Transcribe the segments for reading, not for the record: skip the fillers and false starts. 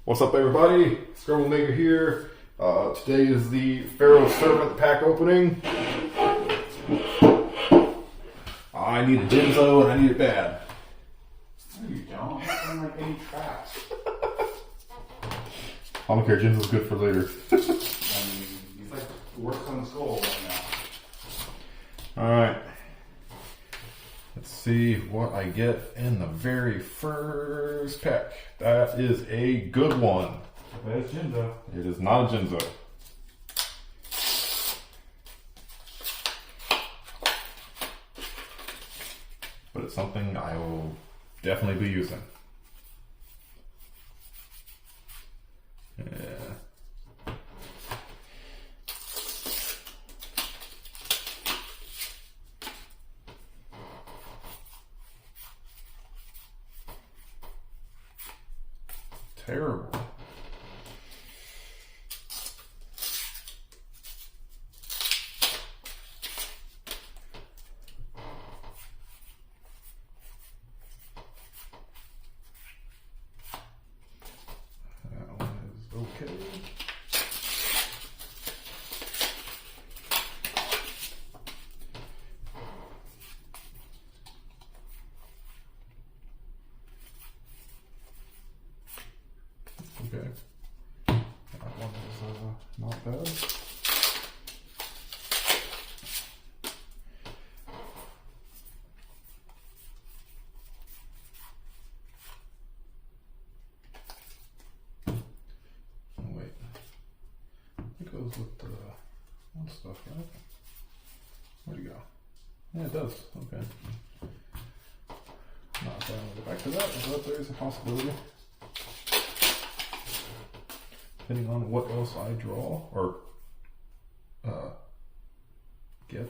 What's up, everybody? Scrumble Maker here. Today is the Pharaoh Servant pack opening. I need a Jinzo and I need it bad. No, you don't. I don't like any trash. I don't care, Jinzo's good for later. I mean, he's like the worst on the skull right now. Alright. Let's see what I get in the very first pack. That is a good one. That's Jinzo. It is not a Jinzo. But it's something I will definitely be using. Yeah. Terrible. That one is okay. Okay. That one is not bad. Oh, wait. It goes with the one stuff, right? Where'd it go? Yeah, it does. Okay. Not bad. We'll go back to that, but there is a possibility. Depending on what else I draw or get.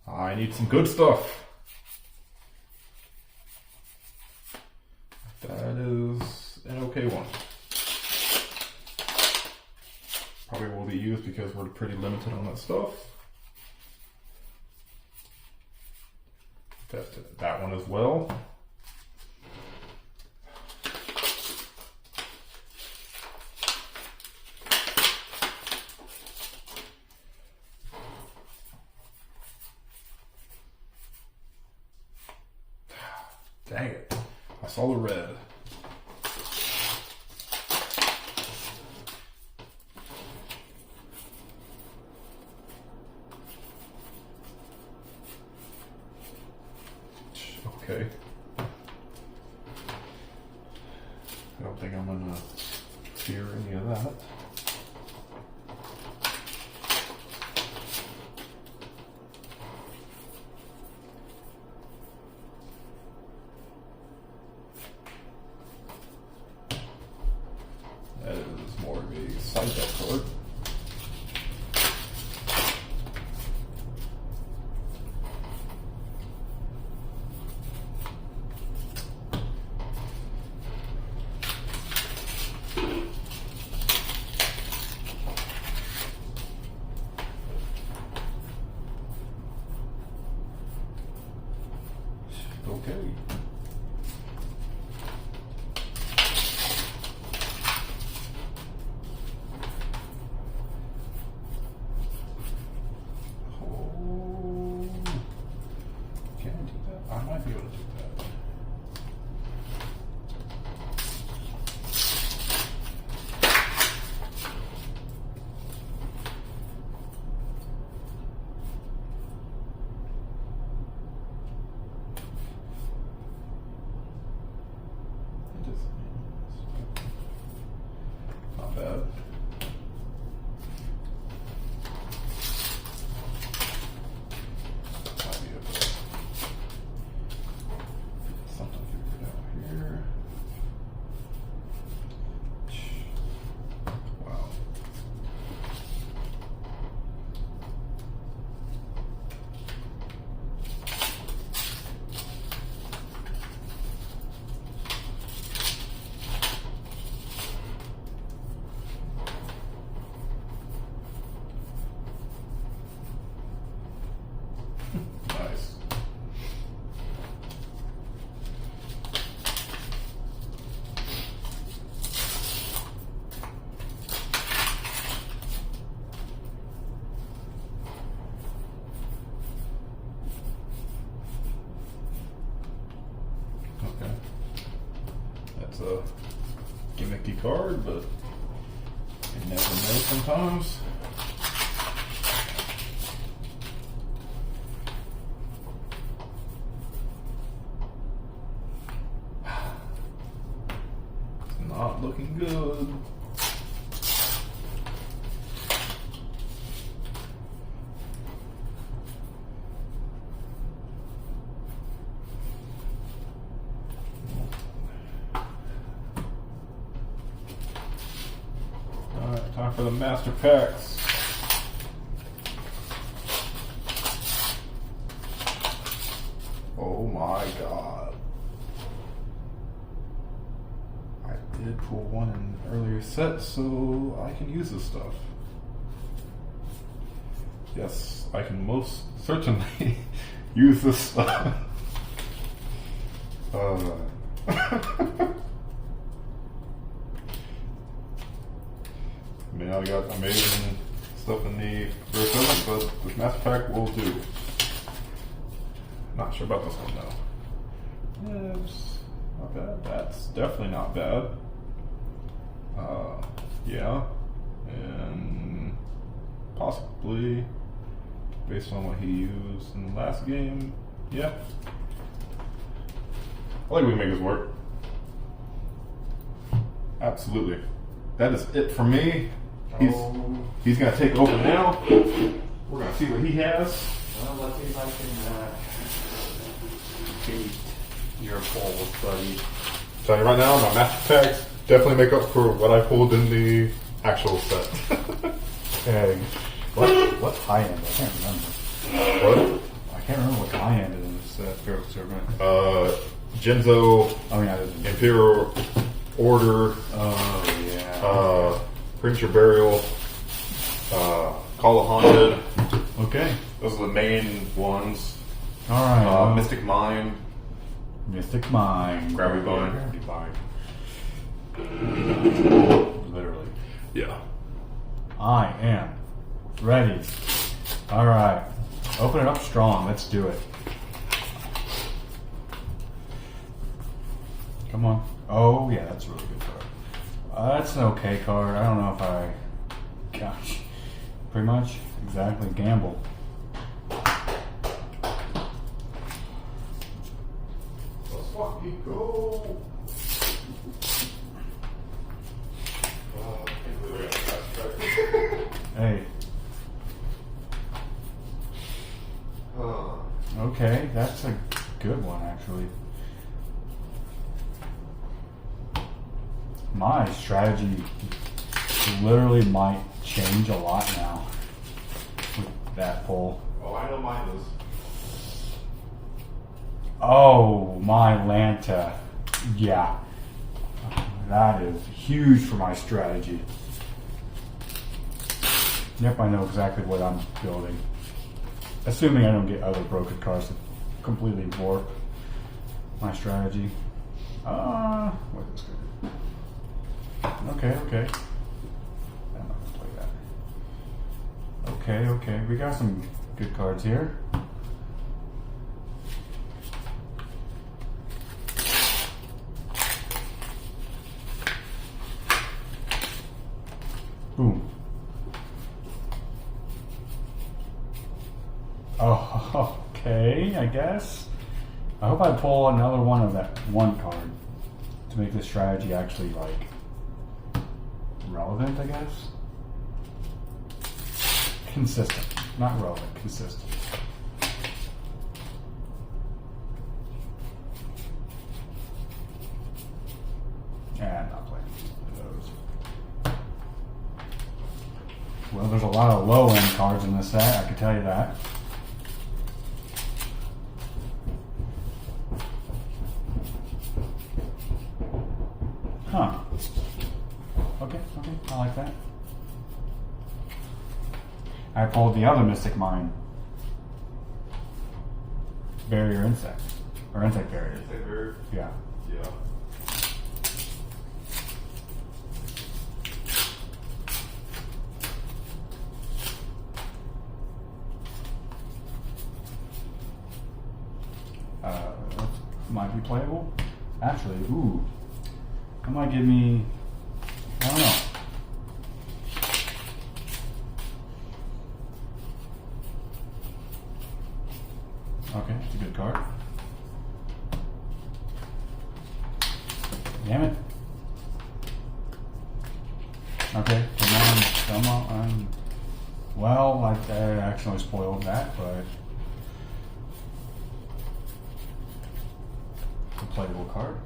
I need some good stuff. That is an okay one. Probably will be used because we're pretty limited on that stuff. Tested that one as well. Dang it. I saw the red. Okay. I don't think I'm gonna fear any of that. That is more of a side deck card. Okay. Oh, can I do that? I might be able to do that. a gimmicky card, but you never know sometimes. It's not looking good. Time for the master packs. Oh my god. I did pull one in earlier sets, so I can use this stuff. Yes, I can most certainly use this stuff. I mean, I got amazing stuff in the first element, but this master pack will do. Not sure about this one though. Yeah, it's not bad. That's definitely not bad. Yeah, and possibly based on what he used in the last game. Yeah, I think we can make this work. Absolutely. That is it for me. He's going to take over now. We're going to see what he has. Well, let's see if I can beat your polls, buddy. Tell you right now, my master packs definitely make up for what I pulled in the actual set. Okay. What high end? I can't remember. What? I can't remember what high end in this Imperial Servant. Genzo, Oh yeah, there's Imperial Order, oh yeah. Premature Burial, Call of Haunted. Okay. Those are the main ones. Alright. Mystic Mind. Mystic Mind. Gravity Bind. Gravity Bind. Literally. Yeah. I am ready. Alright. Open it up strong. Let's do it. Come on. Oh, yeah, that's a really good card. That's an okay card. I don't know if I... Gosh. Pretty much. Exactly. Gamble. Let's fucking go. Hey. Okay, that's a good one, actually. My strategy literally might change a lot now with that pull. Oh, I know mine is. Oh, my Lanta. Yeah. That is huge for my strategy. Yep, I know exactly what I'm building. Assuming I don't get other broken cards to completely warp my strategy. What is good? Okay. I'm not gonna play that. Okay. We got some good cards here. Boom. Oh, okay, I guess. I hope I pull another one of that one card to make this strategy actually, like, relevant, I guess? Consistent. Not relevant, consistent. Yeah, I'm not playing those. Well, there's a lot of low-end cards in this set, I can tell you that. Huh. Okay, I like that. I pulled the other Mystic Mine. Barrier insect. Or insect barrier. Insect barrier? Yeah. Yeah. Might be playable. Actually, ooh. That might give me, I don't know. Okay, it's a good card. Damn it. Okay, come on. Well, I accidentally spoiled that, but a playable card.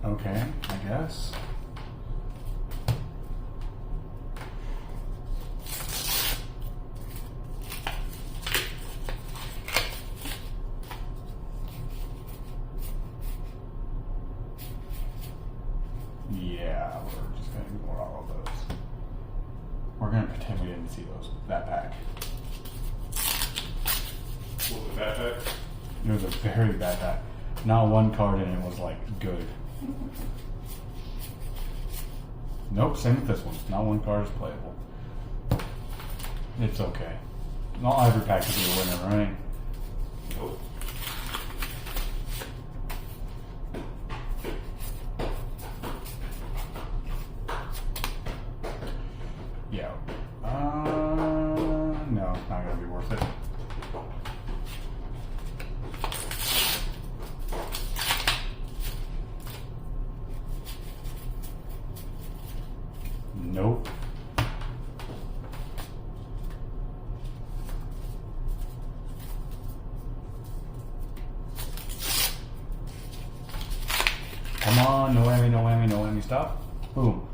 Okay, I guess. Yeah, we're just gonna ignore all of those. We're gonna pretend we didn't see that pack. What was that pack? It was a very bad pack. Not one card in it was like good. Nope, same with this one. Not one card is playable. It's okay. Not every pack can be a winner, right? Nope. Yeah. No, it's not gonna be worth it. Nope. Come on, no whammy, no whammy, no whammy, stop. Boom.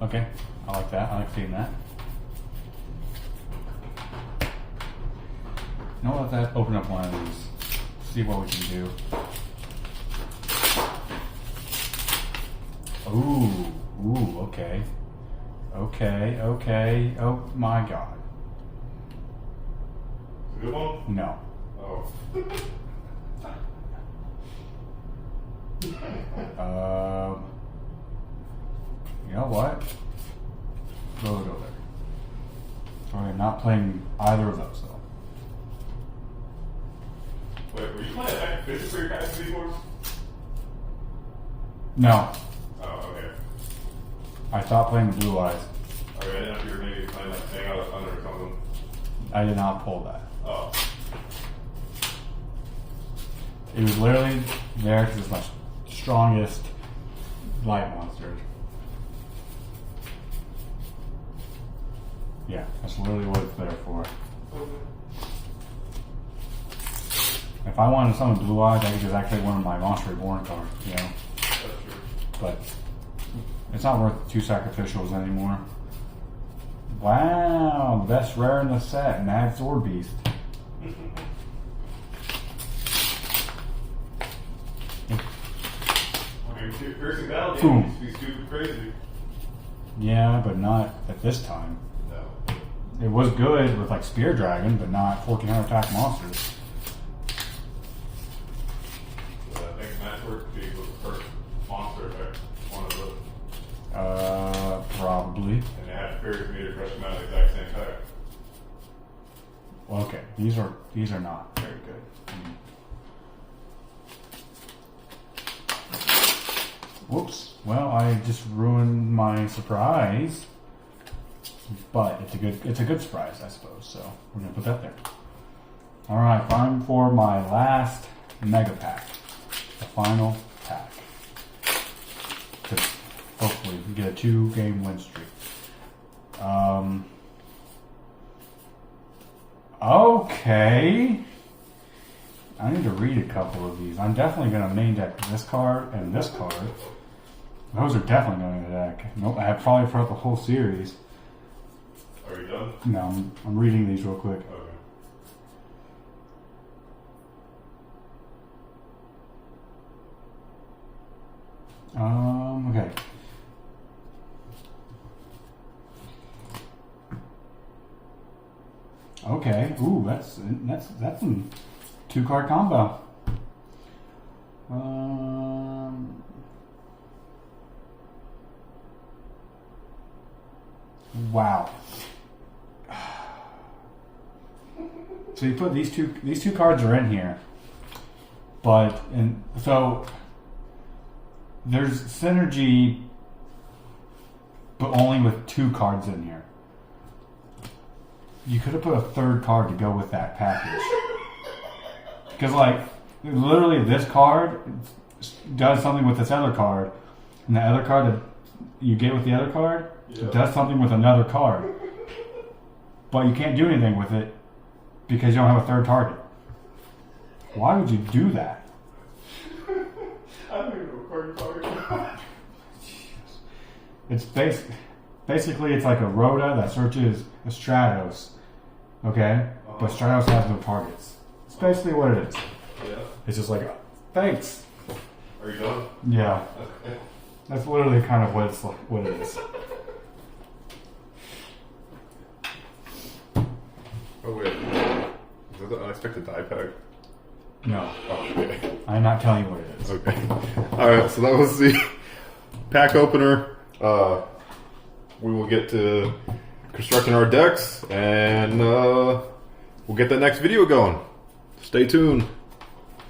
Okay, I like that. I like seeing that. Now let that open up one of these. See what we can do. Ooh, okay. Okay. Oh my god. It's a good one? No. Oh. You know what? Go there. So I'm not playing either of those though. Wait, were you playing Attack Fishing for your guys' keyboards? No. Oh, okay. I stopped playing the Blue Eyes. Okay, I didn't know if you were maybe playing like Hang Out of Thunder or something. I did not pull that. Oh. It was literally there because it's my strongest light monster. Yeah, that's literally what it's there for. If I wanted to summon Blue Eyes, I could just activate one of my Monster Reborn cards, you know? That's true. But it's not worth 2 sacrificials anymore. Wow, the best rare in the set, Mad Sword Beast. I mean, Piercing Battle Boom. Game used to be stupid crazy. Yeah, but not at this time. No. It was good with like Spear Dragon, but not 1400 attack monsters. I think Matchwork Beast was the first monster effect, one of those. Probably. And they had Fairies Meter crush them out of the exact same pack. Well, okay, these are not very good. Whoops. Well, I just ruined my surprise. But it's a good surprise, I suppose. So we're gonna put that there. All right, time for my last mega pack, the final pack, to hopefully get a 2-game win streak. Okay. I need to read a couple of these. I'm definitely gonna main deck this card and this card. Those are definitely going to the deck. Nope, I have probably throughout the whole series. Are you done? No, I'm reading these real quick. Okay. Okay. Okay. Ooh, that's some 2-card combo. Wow. So you put these two cards are in here, but so there's synergy, but only with 2 cards in here. You could have put a 3rd card to go with that package, because like literally this card does something with this other card, and the other card that you get with the other card does something with another card, but you can't do anything with it because you don't have a 3rd target. Why would you do that? I don't even know what card you're talking about. It's basically it's like a Rhoda that searches a Stratos, okay? But Stratos has no targets. It's basically what it is. Yeah. It's just like, thanks. Are you done? Yeah, Okay. that's literally kind of what it's like, what it is. Oh wait, is that the unexpected die pack? No, Oh, okay. I'm not telling you what it is. Okay. All right. So that was the pack opener. We will get to constructing our decks, and we'll get the next video going. Stay tuned.